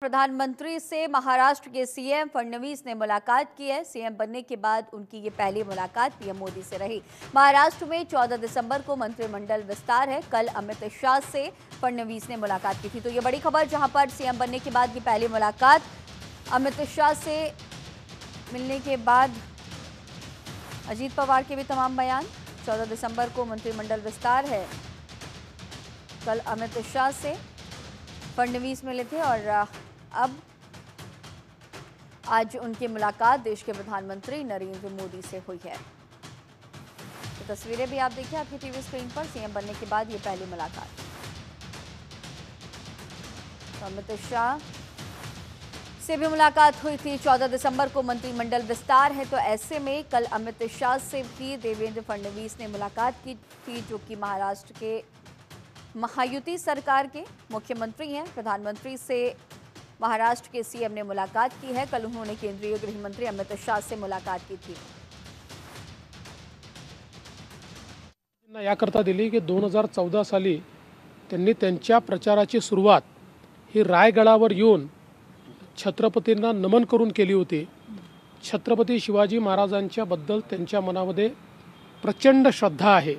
प्रधानमंत्री से महाराष्ट्र के सीएम फडणवीस ने मुलाकात की है। सीएम बनने के बाद उनकी ये पहली मुलाकात पीएम मोदी से रही। महाराष्ट्र में 14 दिसंबर को मंत्रिमंडल विस्तार है। कल अमित शाह से फडणवीस ने मुलाकात की थी। तो ये बड़ी खबर, जहां पर सीएम बनने के बाद की पहली मुलाकात, अमित शाह से मिलने के बाद अजीत पवार के भी तमाम बयान। 14 दिसंबर को मंत्रिमंडल विस्तार है। कल अमित शाह से फडणवीस मिले थे और अब आज उनकी मुलाकात देश के प्रधानमंत्री नरेंद्र मोदी से हुई है। तो तस्वीरें भी आप देखिए आपकी टीवी स्क्रीन पर, सीएम बनने के बाद ये पहली मुलाकात। तो अमित शाह से भी मुलाकात हुई थी। 14 दिसंबर को मंत्रिमंडल विस्तार है, तो ऐसे में कल अमित शाह से भी देवेंद्र फडणवीस ने मुलाकात की थी, जो कि महाराष्ट्र के महायुति सरकार के मुख्यमंत्री हैं। प्रधानमंत्री से महाराष्ट्र के सीएम ने मुलाकात की है। कल उन्होंने केंद्रीय गृह मंत्री अमित शाह से मुलाकात की थी। याकरता दिली की 2014 साली त्यांनी त्यांच्या प्रचाराची सुरुवात ही रायगडावर येऊन छत्रपतींना नमन करून केली होती। छत्रपती शिवाजी महाराजांच्या बद्दल त्यांच्या मनामध्ये प्रचंड श्रद्धा आहे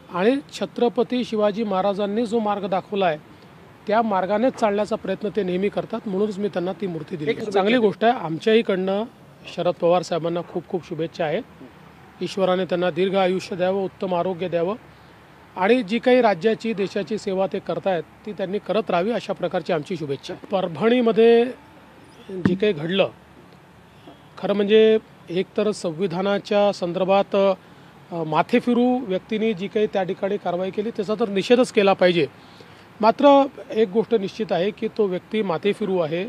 आणि छत्रपती शिवाजी महाराजांनी जो मार्ग दाखवला आहे त्या मार्गाने चालण्याचा प्रयत्न ते नेहमी करतात। म्हणूनच मी त्यांना ती मूर्ती दिली। चांगली गोष्ट आहे। आमच्याहीकडनं शरद पवार साहेबांना खूप खूप शुभेच्छा आहेत। ईश्वराने त्यांना दीर्घ आयुष्य द्यावं, उत्तम आरोग्य द्यावं आणि जी काही राज्याची देशाची सेवा ते करतायत ती त्यांनी करत राहावी, अशा प्रकारची आमची शुभेच्छा। परभणीमध्ये जे काही घडलं, खरं म्हणजे एकतर संविधानाच्या संदर्भात माथेफिरू व्यक्तींनी जी काही त्या ठिकाणी कारवाई केली त्याचा तर निषेधच केला पाहिजे। मात्र एक गोष्ट निश्चित आहे की तो व्यक्ती माथेफिरू आहे,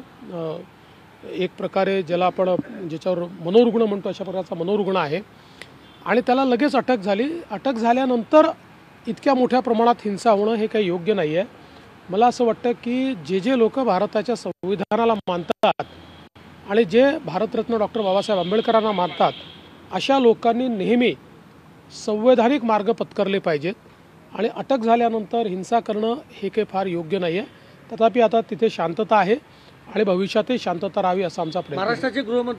एक प्रकारे ज्याला आपण ज्याच्यावर मनोरुग्ण म्हणतो अशा प्रकारचा मनोरुग्ण आहे आणि त्याला लगेच अटक झाली। अटक झाल्यानंतर इतक्या मोठ्या प्रमाणात हिंसा होणं हे काही योग्य नाही आहे। मला असं वाटतं की जे लोक भारताच्या संविधानाला मानतात आणि जे भारतरत्न डॉक्टर बाबासाहेब आंबेडकरांना मानतात अशा लोकांनी नेहमी संवैधानिक मार्ग पत्करले पाहिजेत आणि अटक झाल्यानंतर हिंसा करणं हे काही फार योग्य नाही आहे। तथापि आता तिथे शांतता आहे आणि भविष्यातही शांतता राहावी असा आमचा प्रयत्न आहे।